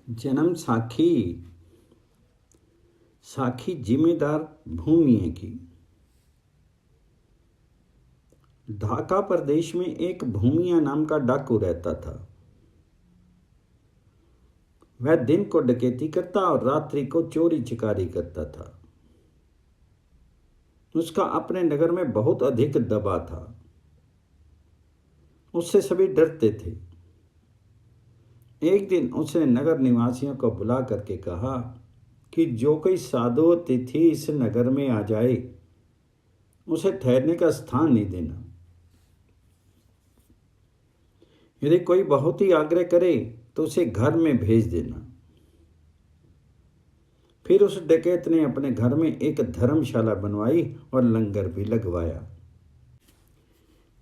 जन्म साखी साखी जिम्मेदार भूमिए की। ढाका प्रदेश में एक भूमिया नाम का डाकू रहता था। वह दिन को डकैती करता और रात्रि को चोरी चिकारी करता था। उसका अपने नगर में बहुत अधिक दबा था। उससे सभी डरते थे। एक दिन उसने नगर निवासियों को बुला करके कहा कि जो कोई साधु अतिथि इस नगर में आ जाए उसे ठहरने का स्थान नहीं देना। यदि कोई बहुत ही आग्रह करे तो उसे घर में भेज देना। फिर उस डकैत ने अपने घर में एक धर्मशाला बनवाई और लंगर भी लगवाया।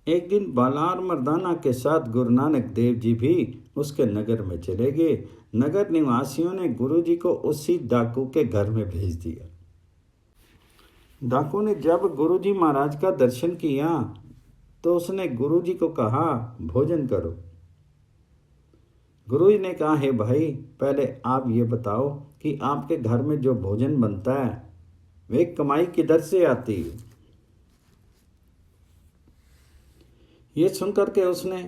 एक दिन बालार मर्दाना के साथ गुरु नानक देव जी भी उसके नगर में चले गए। नगर निवासियों ने गुरुजी को उसी डाकू के घर में भेज दिया। डाकू ने जब गुरुजी महाराज का दर्शन किया तो उसने गुरुजी को कहा, भोजन करो। गुरुजी ने कहा, हे भाई, पहले आप ये बताओ कि आपके घर में जो भोजन बनता है वे कमाई किधर से आती है। ये सुनकर के उसने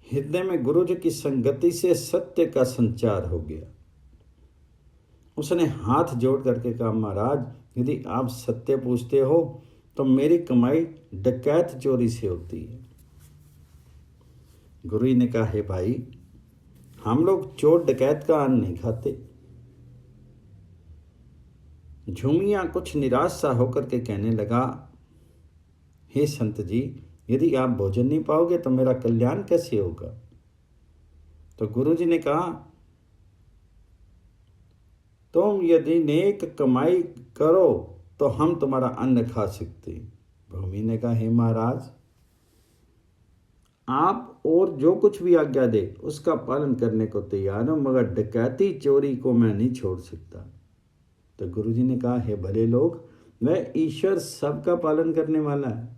हृदय में गुरुजी की संगति से सत्य का संचार हो गया। उसने हाथ जोड़ करके कहा, महाराज, यदि आप सत्य पूछते हो तो मेरी कमाई डकैत चोरी से होती है। गुरुजी ने कहा, हे भाई, हम लोग चोर डकैत का अन्न नहीं खाते। झूमिया कुछ निराश सा होकर के कहने लगा, हे संत जी, यदि आप भोजन नहीं पाओगे तो मेरा कल्याण कैसे होगा। तो गुरुजी ने कहा, तुम यदि नेक कमाई करो तो हम तुम्हारा अन्न खा सकते। भूमि ने कहा, हे महाराज, आप और जो कुछ भी आज्ञा दे उसका पालन करने को तैयार हूं, मगर डकैती चोरी को मैं नहीं छोड़ सकता। तो गुरुजी ने कहा, हे भले लोग, वह ईश्वर सबका पालन करने वाला है,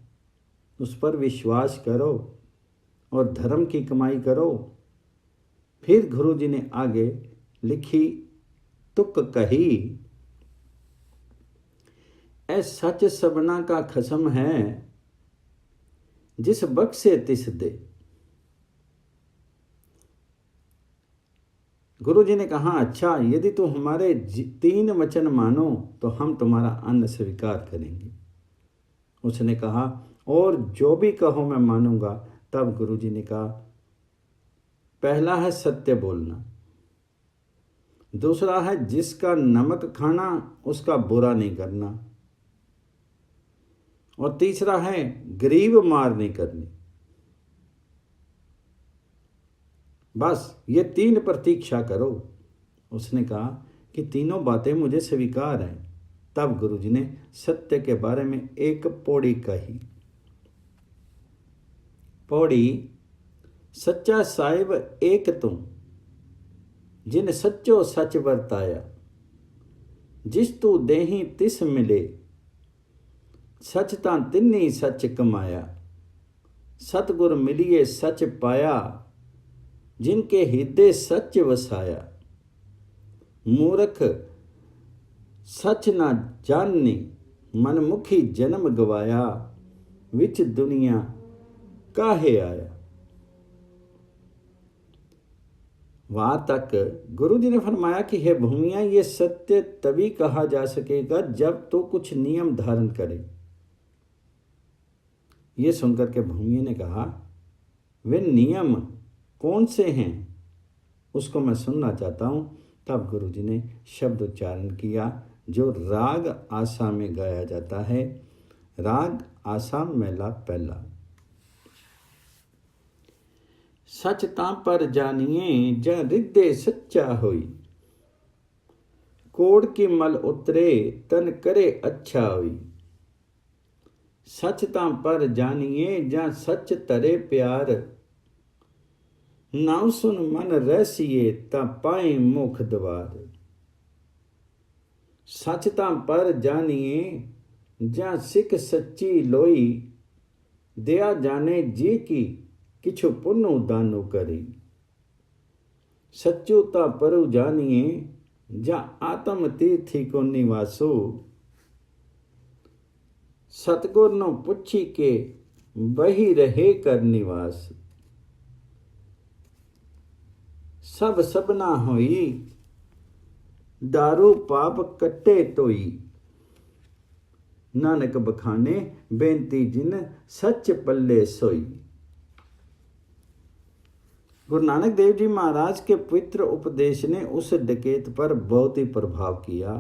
उस पर विश्वास करो और धर्म की कमाई करो। फिर गुरुजी ने आगे लिखी तुक कही, ऐ सच सबना का खसम है, जिस बख्शे तिस दे। गुरुजी ने कहा, अच्छा, यदि तुम हमारे 3 वचन मानो तो हम तुम्हारा अन्न स्वीकार करेंगे। उसने कहा, और जो भी कहो मैं मानूंगा। तब गुरुजी ने कहा, पहला है सत्य बोलना, दूसरा है जिसका नमक खाना उसका बुरा नहीं करना, और तीसरा है गरीब मार नहीं करनी। बस ये 3 प्रतीक्षा करो। उसने कहा कि तीनों बातें मुझे स्वीकार हैं। तब गुरुजी ने सत्य के बारे में एक पौड़ी कही। पौड़ी, सच्चा साहिब एक तू, जिन सच्चो सच वर्ताया, जिस तू देही तिस मिले, सच तां तिन्नी सच कमाया, सतगुर मिलिए सच पाया, जिनके हृदय सच वसाया। मूर्ख सच ना जाननी, मनमुखी जन्म गवाया, विच दुनिया काहे आया। वहां तक गुरुजी ने फरमाया कि हे भूमिया, ये सत्य तभी कहा जा सकेगा जब तो कुछ नियम धारण करे। ये सुनकर के भूमिया ने कहा, वे नियम कौन से हैं, उसको मैं सुनना चाहता हूं। तब गुरुजी ने शब्द उच्चारण किया जो राग आसाम में गाया जाता है। राग आसाम मेला पहला। सच तां पर जानिए ज हृदय सच्चा होई, कोड़ की मल उतरे तन करे अच्छा होई। सच तां पर जानिए ज सच तरे प्यार, नाम सुन मन रहसिए ता पाए मुख द्वार। सच तां पर जानिए जा सिख सच्ची लोई, दया जाने जी की किछु पुन्नु दानु करी। सच्चोता परु जानिए, जा आत्म तीर्थी को निवासो। सतगुर नो पुछी के, वही रहे कर निवास। सब सबना होई, दारू पाप कट्टे तोई। नानक बखाने, बेनती जिन सच पल्ले सोई। गुरु नानक देव जी महाराज के पवित्र उपदेश ने उस डकैत पर बहुत ही प्रभाव किया।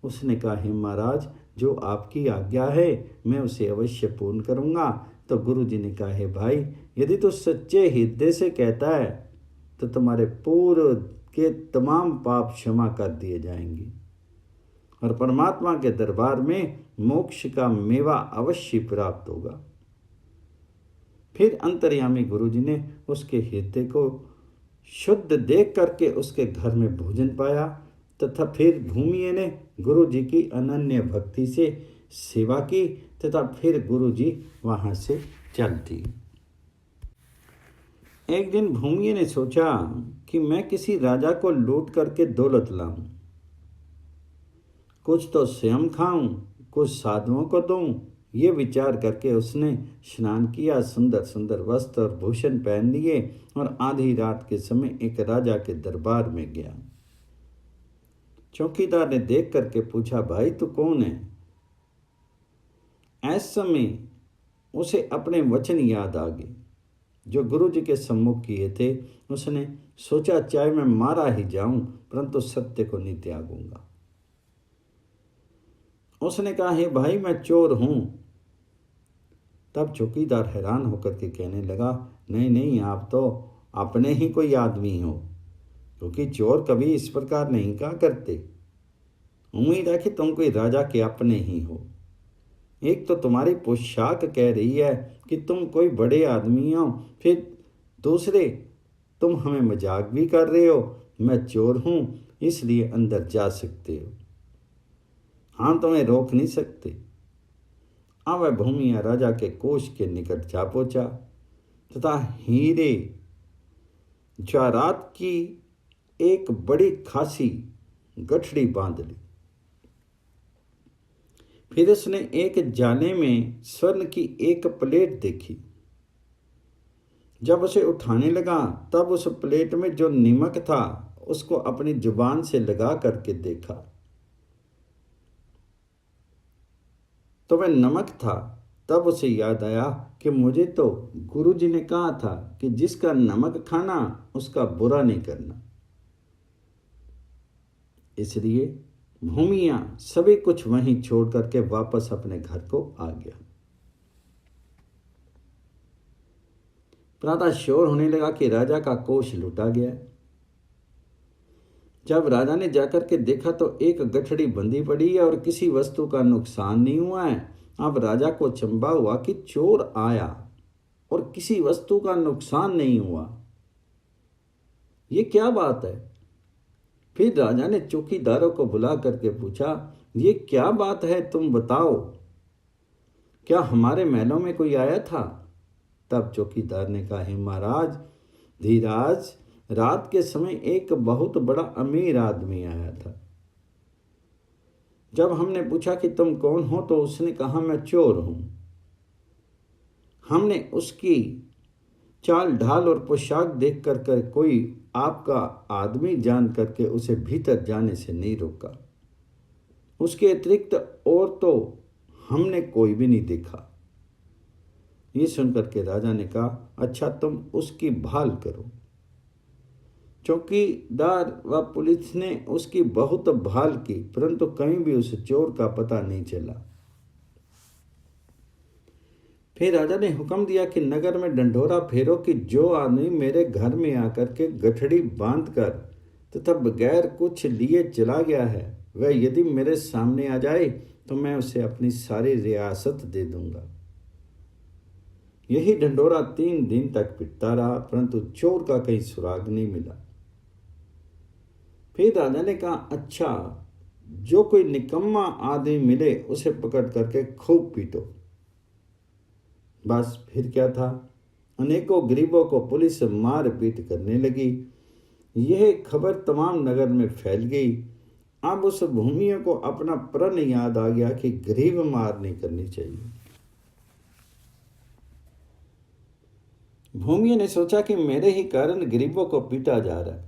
उसने कहा, हे महाराज, जो आपकी आज्ञा है मैं उसे अवश्य पूर्ण करूँगा। तो गुरु जी ने कहा, हे भाई, यदि तू सच्चे हृदय से कहता है तो तुम्हारे पूर्व के तमाम पाप क्षमा कर दिए जाएंगे और परमात्मा के दरबार में मोक्ष का मेवा अवश्य प्राप्त होगा। फिर अंतर्यामी गुरु जी ने उसके हृदय को शुद्ध देख करके उसके घर में भोजन पाया तथा फिर भूमिये ने गुरु जी की अनन्य भक्ति से सेवा की तथा फिर गुरु जी वहाँ से चल दिए। एक दिन भूमिये ने सोचा कि मैं किसी राजा को लूट करके दौलत लाऊं, कुछ तो स्वयं खाऊं, कुछ साधुओं को दूं। ये विचार करके उसने स्नान किया, सुंदर सुंदर वस्त्र और भूषण पहन लिए और आधी रात के समय एक राजा के दरबार में गया। चौकीदार ने देख करके पूछा, भाई तू कौन है? ऐसे समय उसे अपने वचन याद आ गए जो गुरु जी के सम्मुख किए थे। उसने सोचा, चाहे मैं मारा ही जाऊं परंतु सत्य को नहीं त्यागूंगा। उसने कहा, हे भाई, मैं चोर हूं। तब चौकीदार हैरान होकर के कहने लगा, नहीं नहीं, आप तो अपने ही कोई आदमी हो, क्योंकि चोर कभी इस प्रकार नहीं कहा करते। उम्मीद है कि तुम कोई राजा के अपने ही हो। एक तो तुम्हारी पोशाक कह रही है कि तुम कोई बड़े आदमी हो, फिर दूसरे तुम हमें मजाक भी कर रहे हो। मैं चोर हूं इसलिए अंदर जा सकते हो, हाँ तुम्हें रोक नहीं सकते। अब वह भूमिया राजा के कोष के निकट जा पहुंचा तथा हीरे जवाहरात की एक बड़ी खासी गठड़ी बांध ली। फिर उसने एक जाने में स्वर्ण की एक प्लेट देखी। जब उसे उठाने लगा तब उस प्लेट में जो नमक था उसको अपनी जुबान से लगा करके देखा तो वह नमक था। तब उसे याद आया कि मुझे तो गुरु जी ने कहा था कि जिसका नमक खाना उसका बुरा नहीं करना। इसलिए भूमिया सभी कुछ वहीं छोड़ करके वापस अपने घर को आ गया। प्रातः शोर होने लगा कि राजा का कोष लूटा गया। जब राजा ने जाकर के देखा तो एक गठड़ी बंधी पड़ी है और किसी वस्तु का नुकसान नहीं हुआ है। अब राजा को चंबा हुआ कि चोर आया और किसी वस्तु का नुकसान नहीं हुआ, ये क्या बात है? फिर राजा ने चौकीदारों को बुला करके पूछा, ये क्या बात है, तुम बताओ, क्या हमारे महलों में कोई आया था? तब चौकीदार ने कहा, हे महाराज धीराज, रात के समय एक बहुत बड़ा अमीर आदमी आया था। जब हमने पूछा कि तुम कौन हो तो उसने कहा, मैं चोर हूं। हमने उसकी चाल ढाल और पोशाक देख कर कोई आपका आदमी जान करके उसे भीतर जाने से नहीं रोका। उसके अतिरिक्त और तो हमने कोई भी नहीं देखा। ये सुनकर के राजा ने कहा, अच्छा तुम उसकी भाल करो। चौकीदार व पुलिस ने उसकी बहुत भाल की परंतु कहीं भी उस चोर का पता नहीं चला। फिर राजा ने हुक्म दिया कि नगर में ढंढोरा फेरो कि जो आदमी मेरे घर में आकर के गठड़ी बांध कर तथा बगैर कुछ लिए चला गया है वह यदि मेरे सामने आ जाए तो मैं उसे अपनी सारी रियासत दे दूंगा। यही ढंढोरा 3 दिन तक पिटता रहा परंतु चोर का कहीं सुराग नहीं मिला। फिर राजा ने कहा, अच्छा जो कोई निकम्मा आदमी मिले उसे पकड़ करके खूब पीटो। बस फिर क्या था, अनेकों गरीबों को पुलिस मार पीट करने लगी। यह खबर तमाम नगर में फैल गई। अब उस भूमिया को अपना प्रण याद आ गया कि गरीब मार नहीं करनी चाहिए। भूमिया ने सोचा कि मेरे ही कारण गरीबों को पीटा जा रहा है।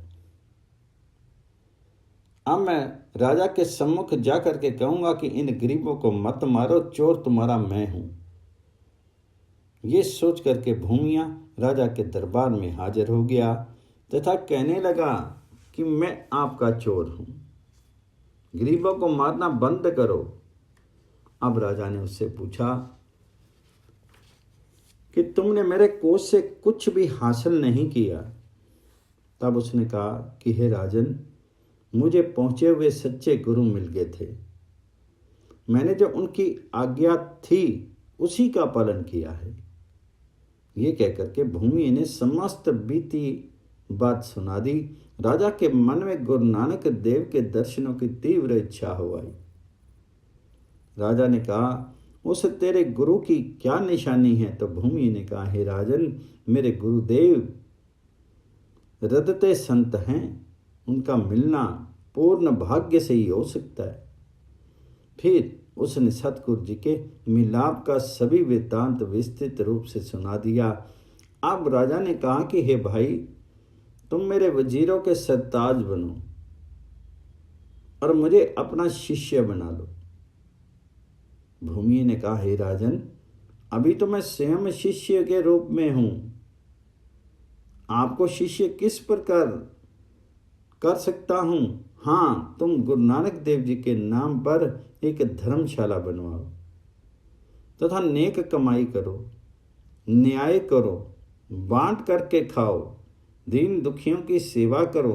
अब मैं राजा के सम्मुख जाकर के कहूंगा कि इन गरीबों को मत मारो, चोर तुम्हारा मैं हूं। ये सोच करके भूमिया राजा के दरबार में हाजिर हो गया तथा कहने लगा कि मैं आपका चोर हूं, गरीबों को मारना बंद करो। अब राजा ने उससे पूछा कि तुमने मेरे कोष से कुछ भी हासिल नहीं किया। तब उसने कहा कि हे राजन, मुझे पहुंचे हुए सच्चे गुरु मिल गए थे। मैंने जो उनकी आज्ञा थी उसी का पालन किया है। ये कहकर के भूमि ने समस्त बीती बात सुना दी। राजा के मन में गुरु नानक देव के दर्शनों की तीव्र इच्छा हो आई। राजा ने कहा, उस तेरे गुरु की क्या निशानी है? तो भूमि ने कहा, हे राजन, मेरे गुरुदेव रदते संत हैं, उनका मिलना पूर्ण भाग्य से ही हो सकता है। फिर उसने सतगुरु जी के मिलाप का सभी वृत्तांत विस्तृत रूप से सुना दिया। अब राजा ने कहा कि हे भाई, तुम मेरे वजीरों के सरताज बनो और मुझे अपना शिष्य बना लो। भूमि ने कहा, हे राजन, अभी तो मैं स्वयं शिष्य के रूप में हूं। आपको शिष्य किस प्रकार कर सकता हूं? हाँ, तुम गुरु नानक देव जी के नाम पर एक धर्मशाला बनवाओ तथा नेक कमाई करो, न्याय करो, बांट करके खाओ, दीन दुखियों की सेवा करो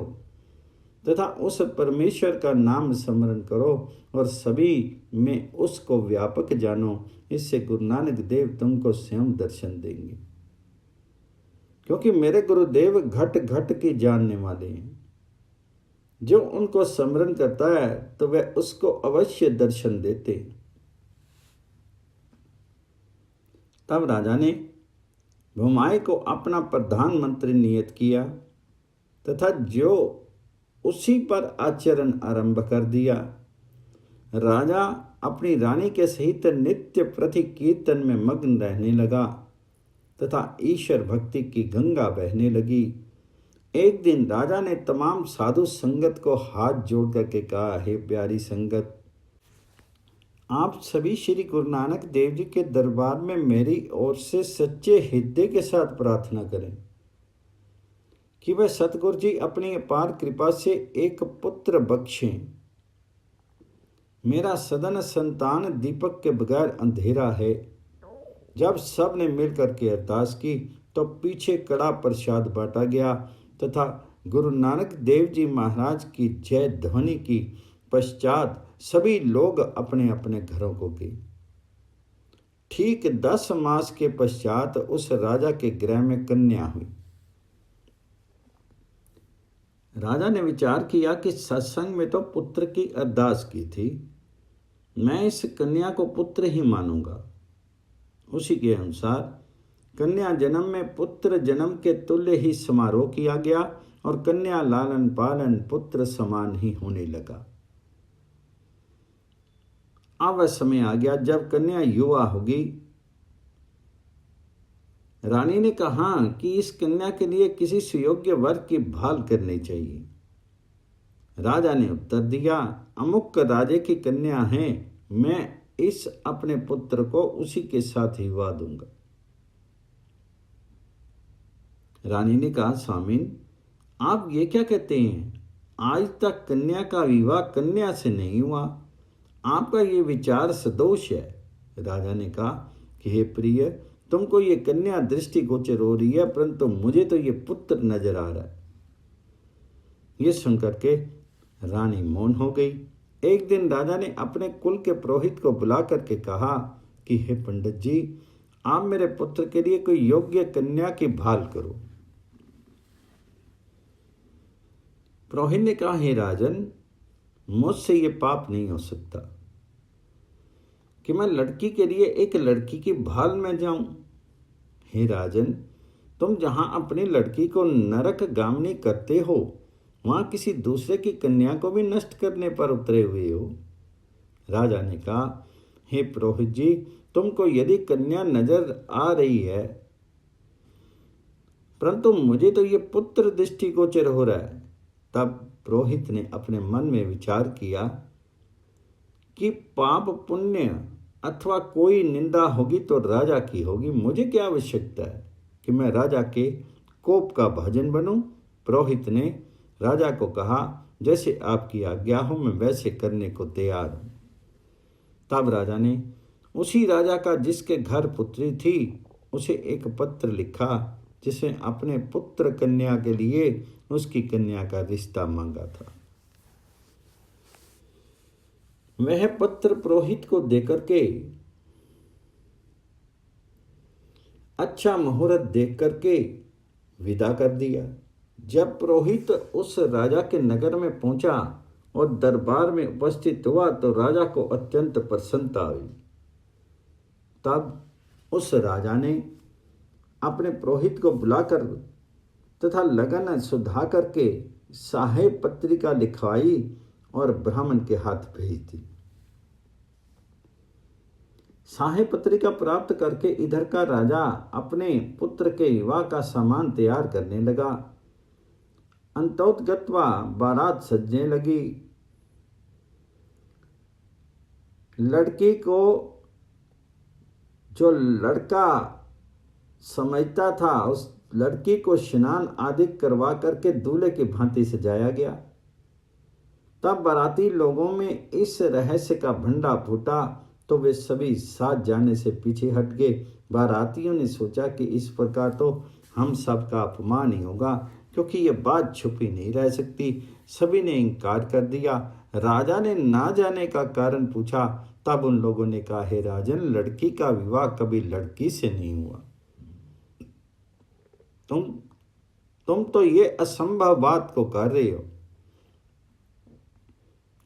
तथा उस परमेश्वर का नाम स्मरण करो और सभी में उसको व्यापक जानो। इससे गुरु नानक देव तुमको स्वयं दर्शन देंगे, क्योंकि मेरे गुरुदेव घट घट की जानने वाले हैं। जो उनको स्मरण करता है तो वह उसको अवश्य दर्शन देते। तब राजा ने भूमाई को अपना प्रधानमंत्री नियत किया तथा जो उसी पर आचरण आरंभ कर दिया। राजा अपनी रानी के सहित नित्य प्रति कीर्तन में मग्न रहने लगा तथा ईश्वर भक्ति की गंगा बहने लगी। एक दिन राजा ने तमाम साधु संगत को हाथ जोड़ करके कहा, हे प्यारी संगत, आप सभी श्री गुरु नानक देव जी के दरबार में मेरी ओर से सच्चे हृदय के साथ प्रार्थना करें कि वह सतगुरु जी अपनी अपार कृपा से एक पुत्र बख्शें। मेरा सदन संतान दीपक के बगैर अंधेरा है। जब सब ने मिलकर के अरदास की तो पीछे कड़ा प्रसाद बांटा गया तथा गुरु नानक देव जी महाराज की जय ध्वनि की पश्चात सभी लोग अपने अपने घरों को गए। ठीक 10 मास के पश्चात उस राजा के गृह में कन्या हुई। राजा ने विचार किया कि सत्संग में तो पुत्र की अरदास की थी, मैं इस कन्या को पुत्र ही मानूंगा। उसी के अनुसार कन्या जन्म में पुत्र जन्म के तुल्य ही समारोह किया गया और कन्या लालन पालन पुत्र समान ही होने लगा। अब वह समय आ गया जब कन्या युवा होगी। रानी ने कहा कि इस कन्या के लिए किसी सुयोग्य वर की भाल करनी चाहिए। राजा ने उत्तर दिया, अमुक राजे की कन्या है, मैं इस अपने पुत्र को उसी के साथ ही विवाह दूंगा। रानी ने कहा, स्वामीन, आप ये क्या कहते हैं? आज तक कन्या का विवाह कन्या से नहीं हुआ, आपका ये विचार सदोष है। राजा ने कहा कि हे प्रिय, तुमको ये कन्या दृष्टिगोचर हो रही है, परंतु मुझे तो ये पुत्र नजर आ रहा है। ये सुनकर के रानी मौन हो गई। एक दिन राजा ने अपने कुल के पुरोहित को बुला करके कहा कि हे पंडित जी, आप मेरे पुत्र के लिए कोई योग्य कन्या की भाल करो। पुरोहित ने कहा, हे राजन, मुझसे ये पाप नहीं हो सकता कि मैं लड़की के लिए एक लड़की की भाल में जाऊं। हे राजन, तुम जहां अपनी लड़की को नरक गामनी करते हो, वहां किसी दूसरे की कन्या को भी नष्ट करने पर उतरे हुए हो। राजा ने कहा, हे पुरोहित जी, तुमको यदि कन्या नजर आ रही है, परंतु मुझे तो ये पुत्र दृष्टिगोचर हो रहा है। तब पुरोहित ने अपने मन में विचार किया कि पाप पुण्य अथवा कोई निंदा होगी तो राजा की होगी, मुझे क्या आवश्यकता है कि मैं राजा के कोप का भाजन बनूं। पुरोहित ने राजा को कहा, जैसे आपकी आज्ञा हो मैं वैसे करने को तैयार हूं। तब राजा ने उसी राजा का जिसके घर पुत्री थी उसे एक पत्र लिखा, जिसमें अपने पुत्र कन्या के लिए उसकी कन्या का रिश्ता मांगा था। वह पत्र पुरोहित को देकर के अच्छा मुहूर्त देख करके विदा कर दिया। जब पुरोहित उस राजा के नगर में पहुंचा और दरबार में उपस्थित हुआ तो राजा को अत्यंत प्रसन्नता हुई। तब उस राजा ने अपने पुरोहित को बुलाकर तथा लगन सुधा करके साहेब पत्रिका लिखवाई और ब्राह्मण के हाथ भेज दी। साहेब पत्रिका प्राप्त करके इधर का राजा अपने पुत्र के विवाह का सामान तैयार करने लगा। अंतोतगत्वा बारात सजने लगी। लड़की को जो लड़का समझता था उस लड़की को स्नान आदि करवा करके दूल्हे की भांति सजाया गया। तब बाराती लोगों में इस रहस्य का भंडा फूटा तो वे सभी साथ जाने से पीछे हट गए। बारातियों ने सोचा कि इस प्रकार तो हम सब का अपमान ही होगा, क्योंकि ये बात छुपी नहीं रह सकती। सभी ने इनकार कर दिया। राजा ने ना जाने का कारण पूछा। तब उन लोगों ने कहा, हे राजन, लड़की का विवाह कभी लड़की से नहीं हुआ। तुम तो ये असंभव बात को कर रहे हो।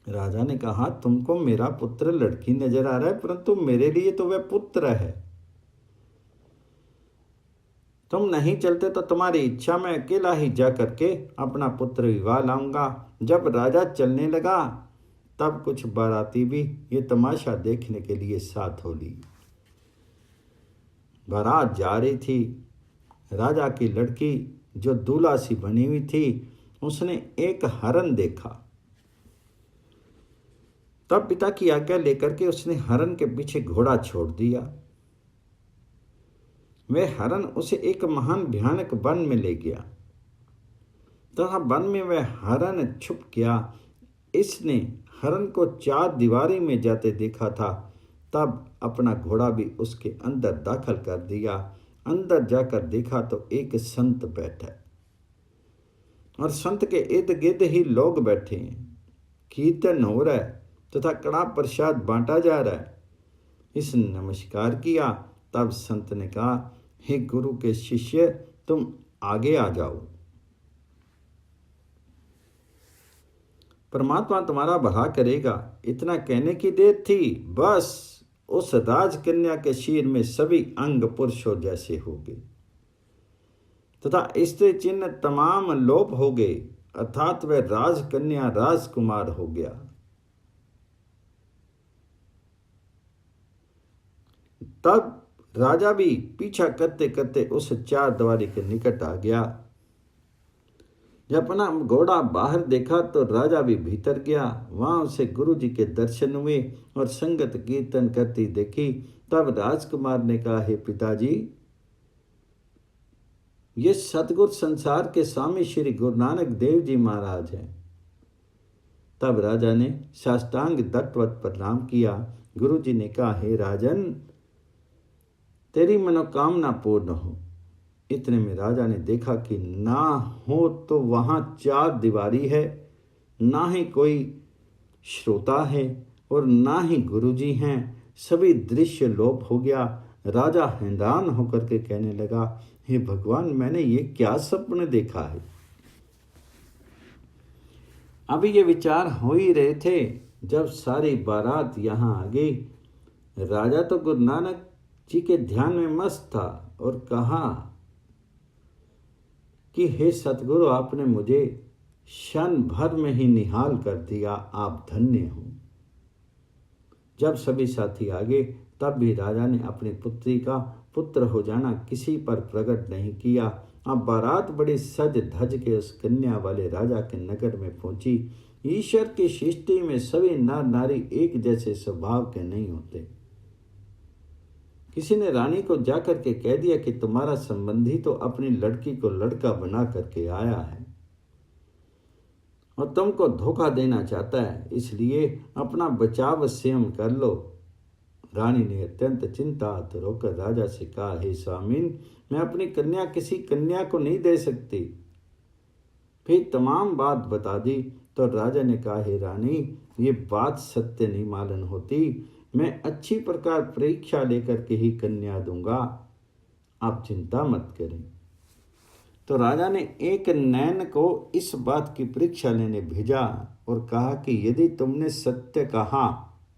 राजा ने कहा, तुमको मेरा पुत्र लड़की नजर आ रहा है, परंतु मेरे लिए तो वह पुत्र है। तुम नहीं चलते तो तुम्हारी इच्छा, मैं अकेला ही जा करके अपना पुत्र विवाह लाऊंगा। जब राजा चलने लगा तब कुछ बाराती भी ये तमाशा देखने के लिए साथ हो ली। बारात जा रही थी। राजा की लड़की जो दूल्हा सी बनी हुई थी उसने एक हरण देखा। तब पिता की आज्ञा लेकर के उसने हरण के पीछे घोड़ा छोड़ दिया। वह हरण उसे एक महान भयानक वन में ले गया तथा वन में वह हरण छुप गया। इसने हरण को चार दीवारी में जाते देखा था। तब अपना घोड़ा भी उसके अंदर दाखिल कर दिया। अंदर जाकर देखा तो एक संत बैठा है और संत के इर्द गिर्द ही लोग बैठे हैं। कीर्तन हो रहा है तथा कड़ा प्रसाद बांटा जा रहा है। इसने नमस्कार किया। तब संत ने कहा, हे गुरु के शिष्य, तुम आगे आ जाओ, परमात्मा तुम्हारा भला करेगा। इतना कहने की देर थी, बस उस राजकन्या के शीर में सभी अंग पुरुषों जैसे हो गए तथा स्त्री चिन्ह तमाम लोप हो गए, अर्थात वह राजकन्या राजकुमार हो गया। तब राजा भी पीछा करते करते उस चार दीवारी के निकट आ गया। जब अपना घोड़ा बाहर देखा तो राजा भी भीतर गया। वहां उसे गुरु जी के दर्शन हुए और संगत कीर्तन करती देखी। तब राजकुमार ने कहा, हे पिताजी, ये सतगुरु संसार के स्वामी श्री गुरु नानक देव जी महाराज हैं। तब राजा ने साष्टांग दंडवत प्रणाम किया। गुरु जी ने कहा, हे राजन, तेरी मनोकामना पूर्ण हो। इतने में राजा ने देखा कि ना हो तो वहां चार दीवारी है, ना ही कोई श्रोता है और ना ही गुरुजी हैं। सभी दृश्य लोप हो गया। राजा हैरान होकर के कहने लगा, हे भगवान, मैंने ये क्या सपने देखा है। अभी ये विचार हो ही रहे थे जब सारी बारात यहाँ आ गई। राजा तो गुरु नानक जी के ध्यान में मस्त था और कहा कि हे सतगुरु, आपने मुझे क्षण भर में ही निहाल कर दिया, आप धन्य हो। जब सभी साथी आगे तब भी राजा ने अपनी पुत्री का पुत्र हो जाना किसी पर प्रकट नहीं किया। अब बारात बड़ी सज धज के उस कन्या वाले राजा के नगर में पहुंची। ईश्वर की सृष्टि में सभी नर नारी एक जैसे स्वभाव के नहीं होते। किसी ने रानी को जाकर के कह दिया कि तुम्हारा संबंधी तो अपनी लड़की को लड़का बना करके आया है और तुमको धोखा देना चाहता है, इसलिए अपना बचाव स्वयं कर लो। रानी ने अत्यंत चिंतात रोकर राजा से कहा, हे स्वामीन, मैं अपनी कन्या किसी कन्या को नहीं दे सकती। फिर तमाम बात बता दी तो राजा ने कहा, हे रानी, ये बात सत्य नहीं मालूम होती। मैं अच्छी प्रकार परीक्षा लेकर के ही कन्या दूंगा, आप चिंता मत करें। तो राजा ने एक नैन को इस बात की परीक्षा लेने भेजा और कहा कि यदि तुमने सत्य कहा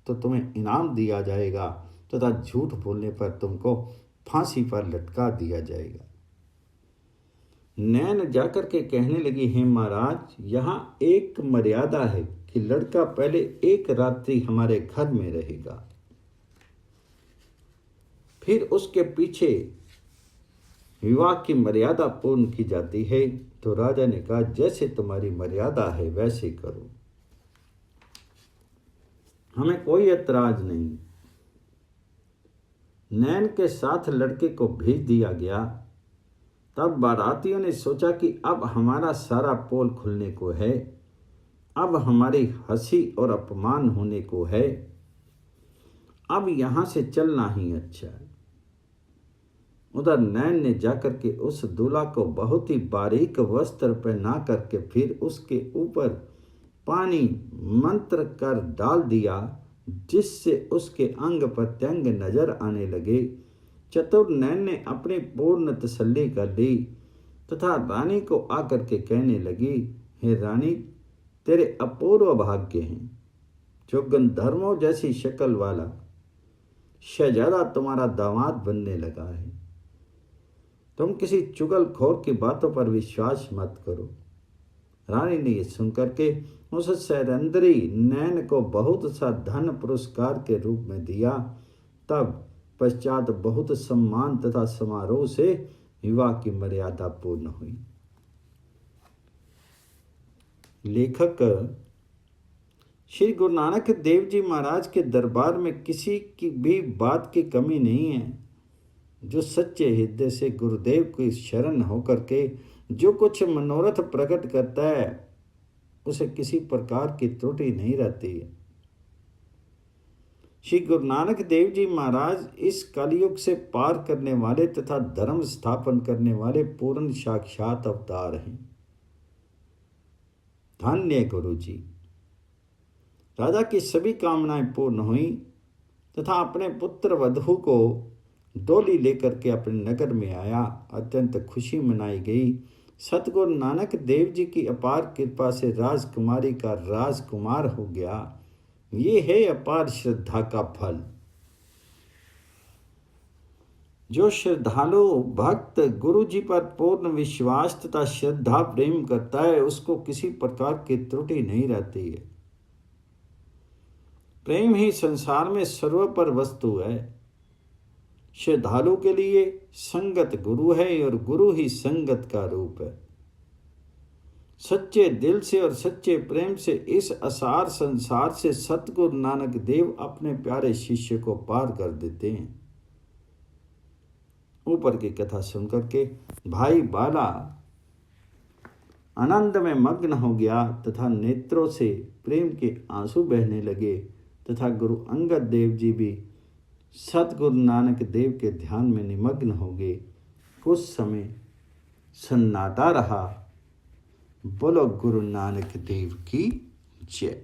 तो तुम्हें इनाम दिया जाएगा तथा झूठ बोलने पर तुमको फांसी पर लटका दिया जाएगा। नैन जाकर के कहने लगी, हे महाराज, यहाँ एक मर्यादा है कि लड़का पहले एक रात्रि हमारे घर में रहेगा, फिर उसके पीछे विवाह की मर्यादा पूर्ण की जाती है। तो राजा ने कहा, जैसे तुम्हारी मर्यादा है वैसे करो, हमें कोई ऐतराज नहीं। नैन के साथ लड़के को भेज दिया गया। तब बारातियों ने सोचा कि अब हमारा सारा पोल खुलने को है, अब हमारी हंसी और अपमान होने को है, अब यहां से चलना ही अच्छा है। उधर नैन ने जाकर के उस दूल्हा को बहुत ही बारीक वस्त्र पहना करके फिर उसके ऊपर पानी मंत्र कर डाल दिया, जिससे उसके अंग प्रत्यंग नजर आने लगे। चतुर नैन ने अपनी पूर्ण तसल्ली कर ली तथा रानी को आकर के कहने लगी, हे रानी, तेरे अपूर्व भाग्य हैं। जो गंधर्वों जैसी शक्ल वाला शहजादा तुम्हारा दामाद बनने लगा है। तुम किसी चुगलखोर की बातों पर विश्वास मत करो। रानी ने यह सुनकर के उस सैरंद्री नैन को बहुत सा धन पुरस्कार के रूप में दिया। तब पश्चात बहुत सम्मान तथा समारोह से विवाह की मर्यादा पूर्ण हुई। लेखक श्री गुरु नानक देव जी महाराज के दरबार में किसी की भी बात की कमी नहीं है। जो सच्चे हृदय से गुरुदेव की शरण होकर के जो कुछ मनोरथ प्रकट करता है, उसे किसी प्रकार की त्रुटि नहीं रहती है। श्री गुरु नानक देव जी महाराज इस कलयुग से पार करने वाले तथा धर्म स्थापन करने वाले पूर्ण साक्षात अवतार हैं। धन्य गुरु जी। राजा की सभी कामनाएं पूर्ण हुई तथा अपने पुत्र वधू को डोली लेकर के अपने नगर में आया। अत्यंत खुशी मनाई गई। सतगुरु नानक देव जी की अपार कृपा से राजकुमारी का राजकुमार हो गया। ये है अपार श्रद्धा का फल। जो श्रद्धालु भक्त गुरु जी पर पूर्ण विश्वास तथा श्रद्धा प्रेम करता है, उसको किसी प्रकार की त्रुटि नहीं रहती है। प्रेम ही संसार में सर्वोपरि वस्तु है। श्रद्धालु के लिए संगत गुरु है और गुरु ही संगत का रूप है। सच्चे दिल से और सच्चे प्रेम से इस असार संसार से सतगुरु नानक देव अपने प्यारे शिष्य को पार कर देते हैं। ऊपर की कथा सुनकर के भाई बाला आनंद में मग्न हो गया तथा नेत्रों से प्रेम के आंसू बहने लगे तथा गुरु अंगद देव जी भी सतगुरु नानक देव के ध्यान में निमग्न हो गए। कुछ समय सन्नाटा रहा। बोलो गुरु नानक देव की जय।